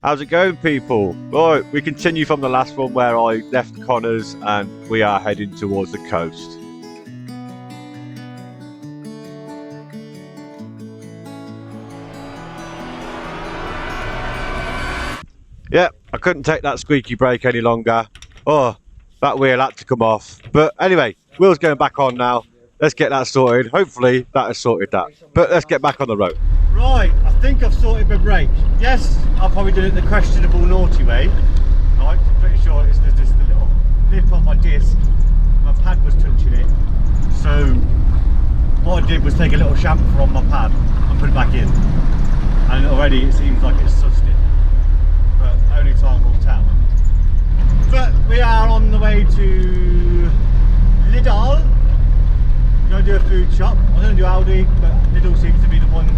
How's it going, people? Right, we continue from the last one where I left Connors and we are heading towards the coast. Yep, I couldn't take that squeaky brake any longer. Oh, that wheel had to come off. But anyway, wheel's going back on now. Let's get that sorted. Hopefully that has sorted that. But let's get back on the road. Right, I think I've sorted my brake. Yes, I've probably done it the questionable naughty way. Right, I'm pretty sure there's just a little lip on my disc. My pad was touching it. So what I did was take a little chamfer on my pad and put it back in. And already it seems like it's sussed it. But only time will tell. But we are on the way to Lidl. We're going to do a food shop. I'm going to do Aldi, but Lidl seems to be the one in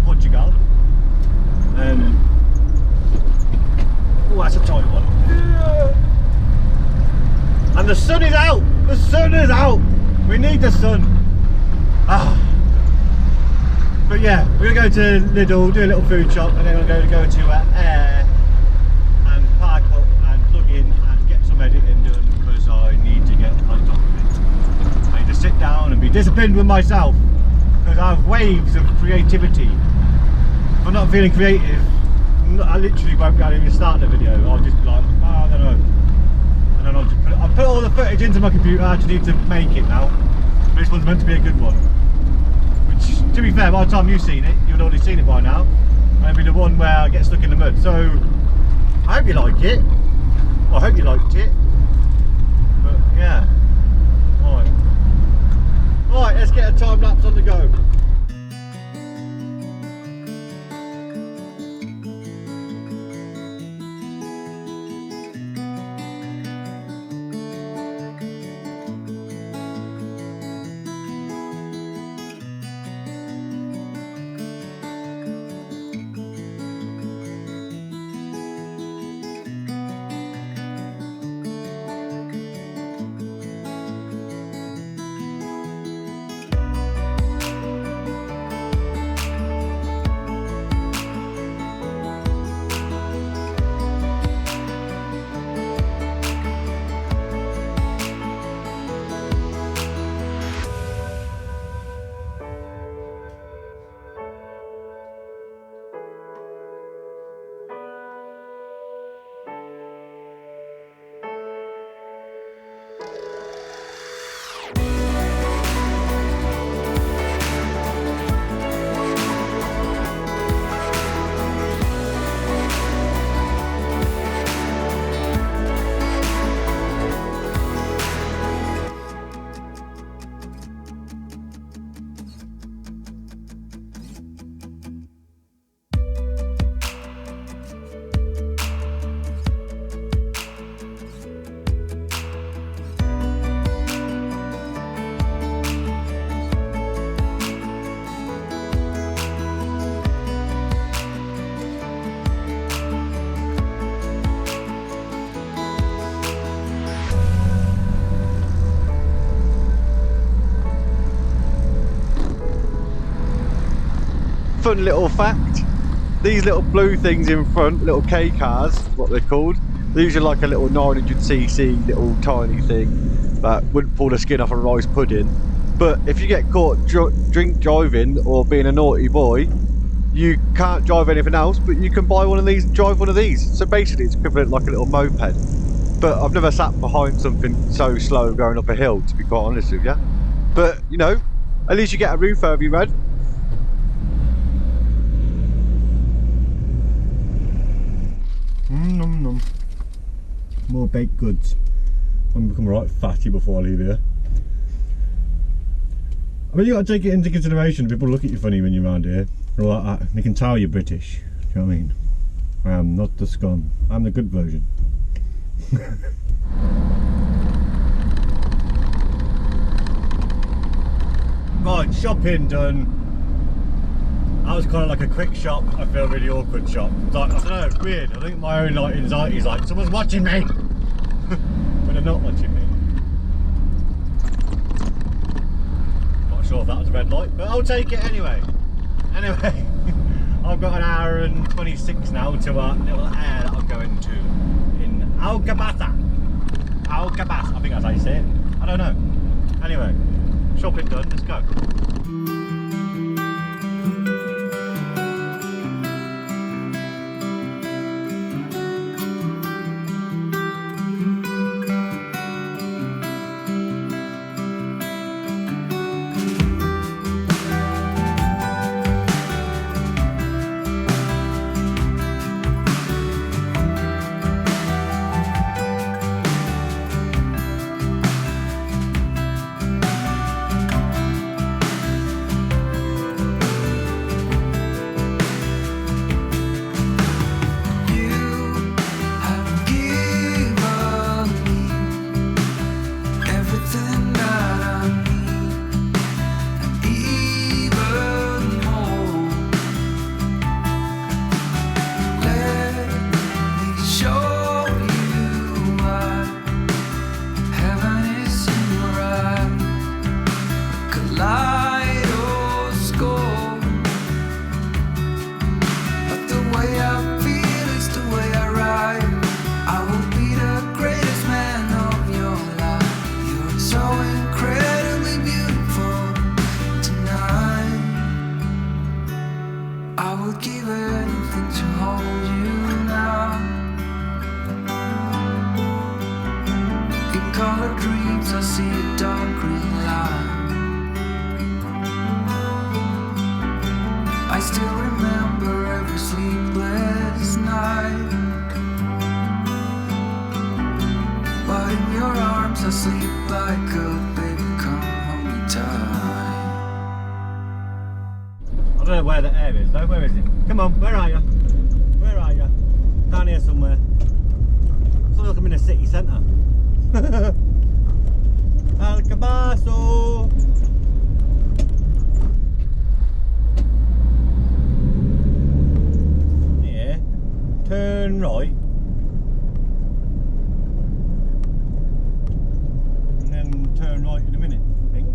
Portugal. Oh, that's a tight one. And the sun is out. The sun is out. We need the sun. But yeah, we're going to go to Lidl, do a little food shop, and then we're going to go to Air and park up and plug in and get some editing done because I need to get on top of it. I need to sit down and be disciplined with myself because I have waves of creativity. If I'm not feeling creative, I literally won't be able to even start the video. I'll just be like, I don't know. And then I'll put all the footage into my computer. I just need to make it now. This one's meant to be a good one. Which, to be fair, by the time you've seen it, you've already seen it by now. Maybe the one where I get stuck in the mud. So, I hope you like it. Well, I hope you liked it. But, yeah. Alright. Alright, let's get a time lapse on the go. Fun little fact, these little blue things in front, little K cars, what they're called, these are like a little 900cc little tiny thing that wouldn't pull the skin off a rice pudding. But if you get caught drink driving or being a naughty boy, you can't drive anything else, but you can buy one of these and drive one of these. So basically it's equivalent like a little moped. But I've never sat behind something so slow going up a hill, to be quite honest with you. But you know, at least you get a roof over your head. Nom nom. More baked goods. I'm become right fatty before I leave here. I mean, you got to take it into consideration. People look at you funny when you're around here. They're like that. They can tell you're British. Do you know what I mean? I am not the scum. I'm the good version. Right, shopping done. That was kind of like a quick shop. I feel really awkward shop. Like, I don't know, it's weird. I think my own like anxiety is like, someone's watching me! When they're not watching me. Not sure if that was a red light, but I'll take it anyway. Anyway, I've got an hour and 26 now to a little air that I'm going to in Algabasa. Algabasa, I think that's how you say it. I don't know. Anyway, shopping done, let's go. I don't know where the air is though, where is it? Come on, where are you? Where are you? Down here somewhere. It's like I'm in a city centre. Alcabaso! Yeah, turn right. And then turn right in a minute, I think.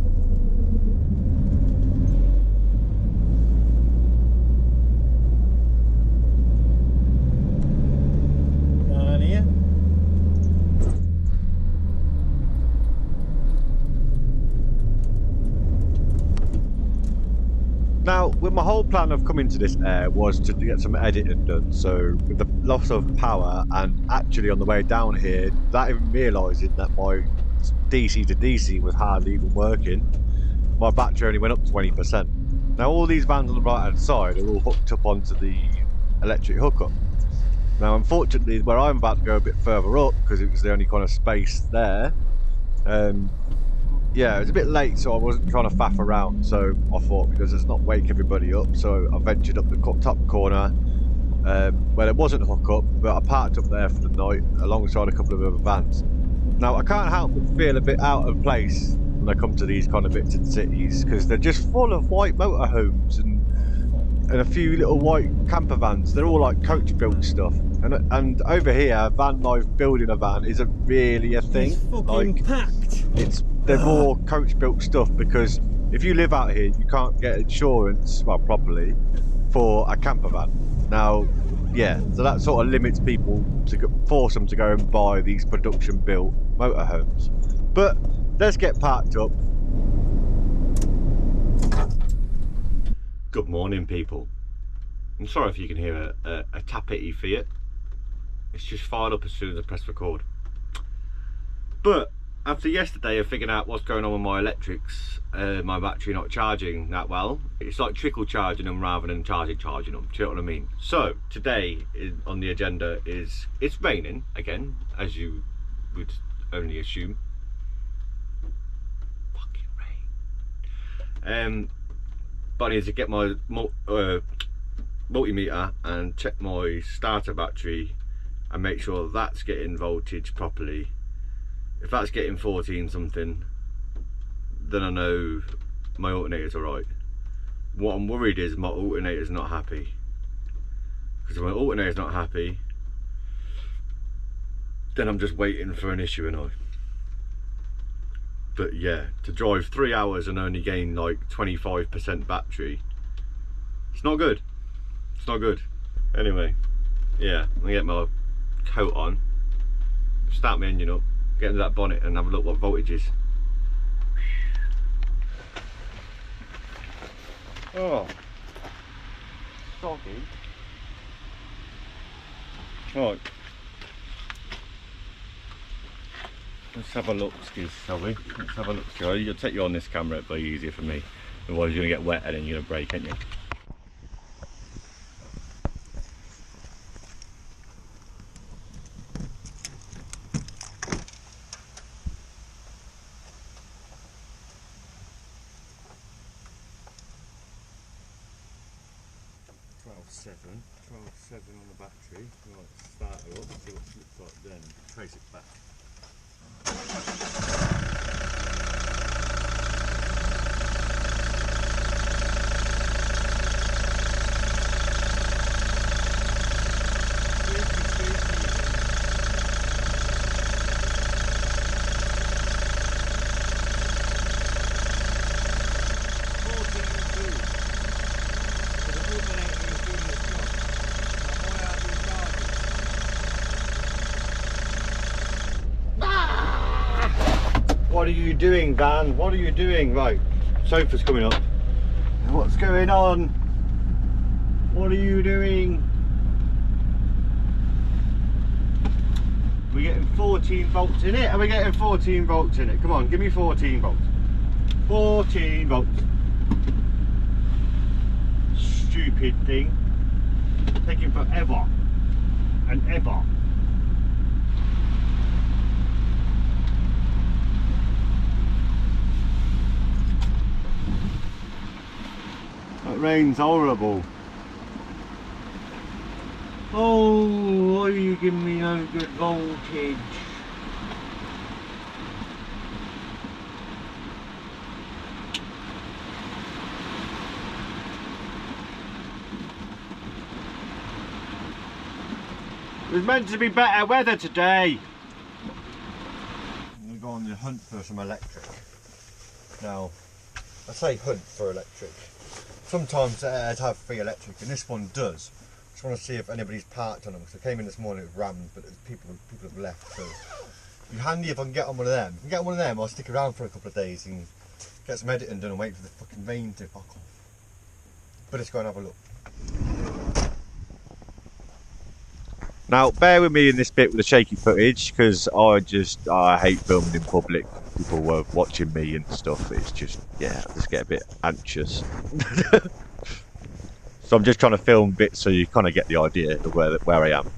Now, with my whole plan of coming to this air was to get some editing done, so with the loss of power and actually on the way down here, without even realising that my DC to DC was hardly even working, my battery only went up 20%. Now all these vans on the right hand side are all hooked up onto the electric hookup. Now unfortunately where I'm about to go a bit further up, because it was the only kind of space there, yeah, it was a bit late, so I wasn't trying to faff around, so I thought, because it's not wake everybody up, so I ventured up the top corner where there wasn't a hookup, but I parked up there for the night alongside a couple of other vans. Now I can't help but feel a bit out of place when I come to these kind of bits in cities, because they're just full of white motorhomes and a few little white camper vans. They're all like coach built stuff, and over here van life building a van isn't really a thing. It's fucking like, packed. They're more coach built stuff, because if you live out here you can't get insurance, well, properly for a camper van. Now yeah, so that sort of limits people, to force them to go and buy these production built motorhomes. But let's get parked up. Good morning, people. I'm sorry if you can hear a tappity Fiat. It's just fired up as soon as I press record. But after yesterday of figuring out what's going on with my electrics, my battery not charging that well, it's like trickle charging them rather than charging them. Do you know what I mean? So today on the agenda is, it's raining again, as you would only assume. Fucking rain. But I need to get my multimeter and check my starter battery and make sure that's getting voltage properly. If that's getting 14 something, then I know my alternator's alright. What I'm worried is my alternator's not happy. Because if my alternator's not happy, then I'm just waiting for an issue, and I. But yeah, to drive 3 hours and only gain like 25% battery, it's not good. It's not good. Anyway, yeah, I'm gonna get my coat on, start my engine up, get into that bonnet and have a look what voltage is. Oh, soggy. Right, let's have a look, shall we? Let's have a look. I'll take you on this camera, it'll be easier for me. Otherwise you're gonna get wet and then you're gonna break, ain't you? Seven on the battery. Right, start her up, see what she looks like then, trace it back. What are you doing, Van? What are you doing? Right, sofa's coming up. What's going on? What are you doing? We're getting 14 volts in it. Are we getting 14 volts in it? Come on, give me 14 volts. 14 volts. Stupid thing. Taking forever and ever. That rain's horrible. Oh, why are you giving me no good voltage? It was meant to be better weather today. I'm going to go on the hunt for some electric. Now, I say hunt for electric. Sometimes I'd have free electric, and this one does. Just want to see if anybody's parked on them, because I came in this morning, it was rammed, but people have left, so it'd be handy if I can get on one of them. If I can get on one of them, I'll stick around for a couple of days and get some editing done and wait for the fucking rain to fuck off. But let's go and have a look. Now, bear with me in this bit with the shaky footage, because I hate filming in public. People were watching me and stuff. It's just, yeah, I just get a bit anxious. So I'm just trying to film bits so you kind of get the idea of where I am.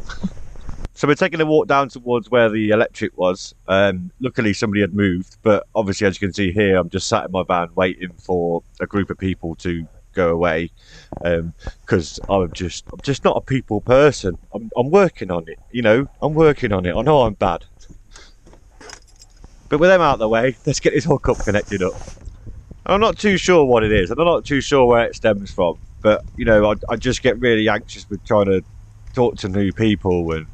So we're taking a walk down towards where the electric was. Luckily somebody had moved, but obviously as you can see here, I'm just sat in my van waiting for a group of people to go away, because I'm just not a people person. I'm working on it, you know. I'm working on it. I know I'm bad. But with them out of the way, let's get this hookup connected up. And I'm not too sure what it is, and I'm not too sure where it stems from. But, you know, I just get really anxious with trying to talk to new people, and,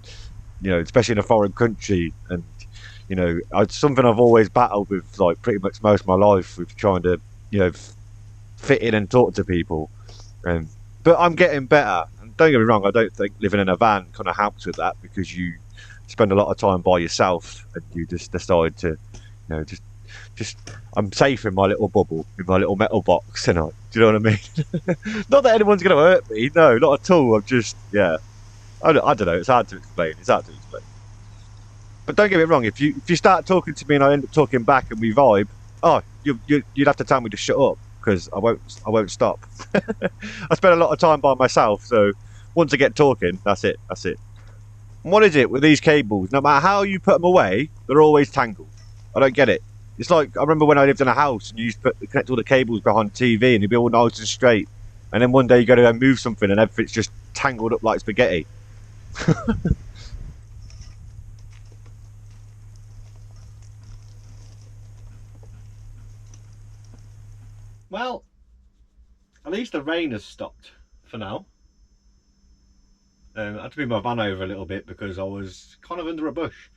you know, especially in a foreign country. And, you know, it's something I've always battled with, like, pretty much most of my life, with trying to, you know, fit in and talk to people. But I'm getting better. And don't get me wrong, I don't think living in a van kind of helps with that, because you spend a lot of time by yourself and you just decide to, you know, just I'm safe in my little bubble, in my little metal box tonight. Do you know what I mean? Not that anyone's going to hurt me, no, not at all. I'm just, yeah, I don't know, it's hard to explain. But don't get me wrong, if you start talking to me and I end up talking back and we vibe, oh, you'd have to tell me to shut up, because I won't stop. I spend a lot of time by myself, so once I get talking, that's it. And what is it with these cables? No matter how you put them away, they're always tangled. I don't get it. It's like, I remember when I lived in a house and you used to connect all the cables behind the TV and it'd be all nice and straight. And then one day you go to go move something and everything's just tangled up like spaghetti. Well, at least the rain has stopped for now. I had to move my van over a little bit because I was kind of under a bush,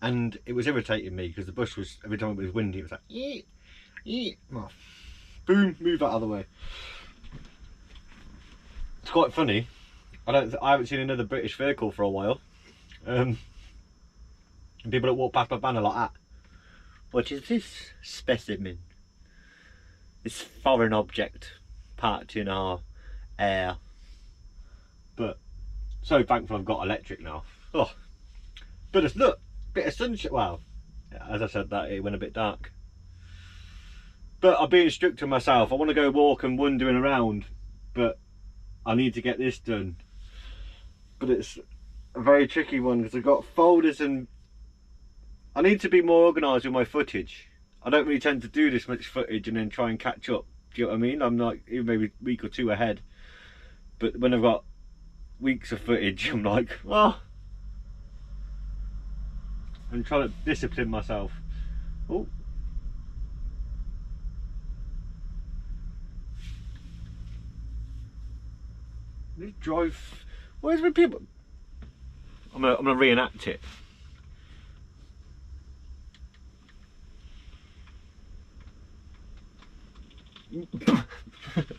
and it was irritating me because the bush was, every time it was windy, it was like, eek, eek. Oh, boom, move that out of the way. It's quite funny. I haven't seen another British vehicle for a while. And people that walk past my van are like that. What is this specimen? This foreign object parked in our air. But so thankful I've got electric now. Oh, but it's look, bit of sunshine. Well, as I said that, it went a bit dark. But I'm being strict to myself. I want to go walk and wandering around, but I need to get this done. But it's a very tricky one because I've got folders and I need to be more organised with my footage. I don't really tend to do this much footage and then try and catch up. Do you know what I mean? I'm like even maybe a week or two ahead. But when I've got weeks of footage, I'm like, well, I'm trying to discipline myself. Oh. This drive. Where's my people? I'm gonna reenact it.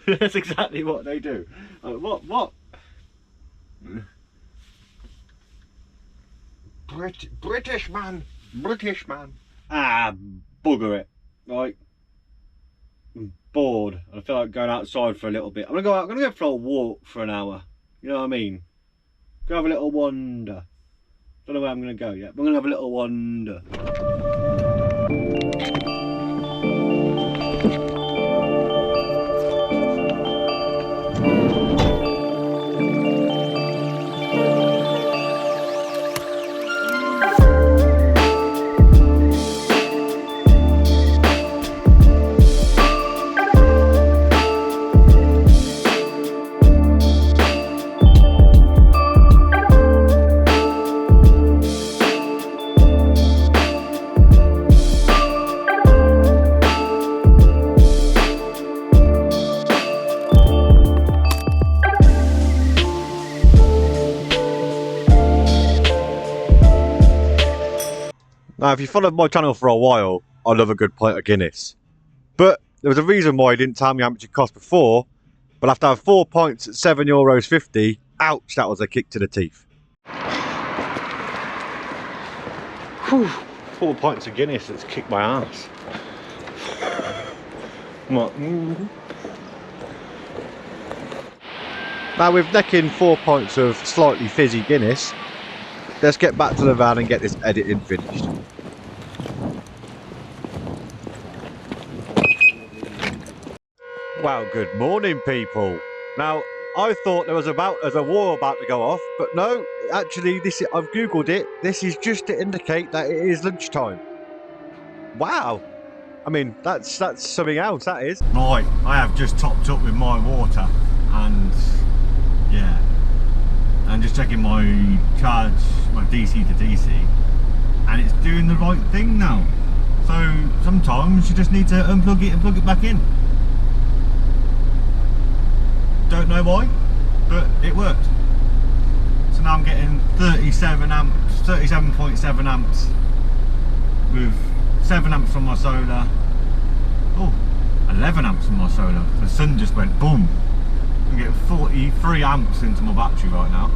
That's exactly what they do. What? British man. Ah, bugger it. Right. I'm bored. I feel like going outside for a little bit. I'm gonna go for a walk for an hour. You know what I mean? Go have a little wander. Don't know where I'm gonna go yet, but I'm gonna have a little wander. Now, if you followed my channel for a while, I love a good pint of Guinness. But there was a reason why he didn't tell me how much it cost before. But after I have 4 pints at €7.50, ouch, that was a kick to the teeth. Whew, 4 pints of Guinness, that's kicked my ass. Now, with necking 4 pints of slightly fizzy Guinness, let's get back to the van and get this editing finished. Well, good morning, people. Now, I thought there was a war about to go off, but no, actually, I've googled it. This is just to indicate that it is lunchtime. Wow. I mean, that's something else, that is. Right, I have just topped up with my water, and yeah, and just checking my charge, my DC to DC, and it's doing the right thing now. So sometimes you just need to unplug it and plug it back in. Don't know why, but it worked. So now I'm getting 37 amps, 37.7 amps with 7 amps from my solar. Oh, 11 amps from my solar. The sun just went boom. I'm getting 43 amps into my battery right now.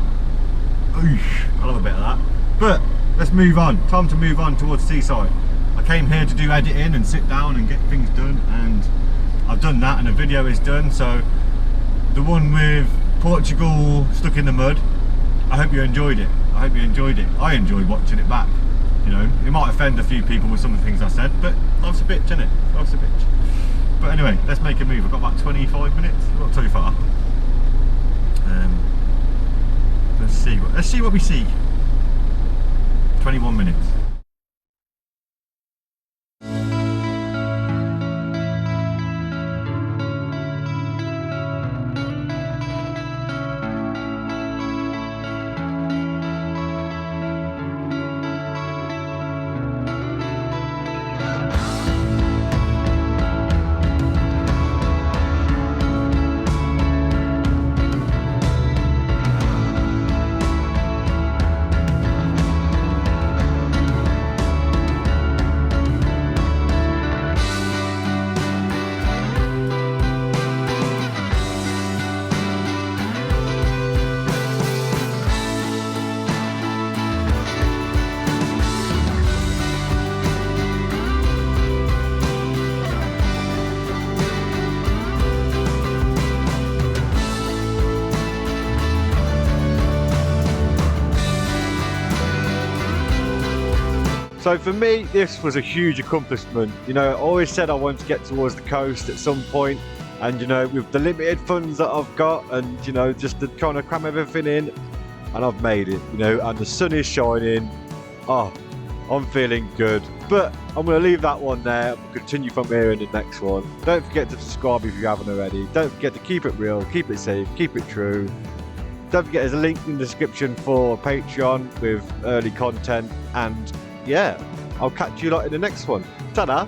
Oosh, I love a bit of that. But let's move on. Time to move on towards Seaside. I came here to do editing and sit down and get things done, and I've done that, and the video is done. So the one with Portugal stuck in the mud, I hope you enjoyed it. I enjoyed watching it back. You know, it might offend a few people with some of the things I said, but life's a bitch, isn't it? Life's a bitch. But anyway, let's make a move. I've got about 25 minutes, not too far. Let's see what we see. 21 minutes. So for me, this was a huge accomplishment. You know, I always said I wanted to get towards the coast at some point, and you know, with the limited funds that I've got, and you know, just trying to cram everything in, and I've made it. You know, and the sun is shining. Oh, I'm feeling good. But I'm going to leave that one there. We'll continue from here in the next one. Don't forget to subscribe if you haven't already. Don't forget to keep it real, keep it safe, keep it true. Don't forget there's a link in the description for Patreon with early content. And yeah, I'll catch you lot in the next one. Ta-da!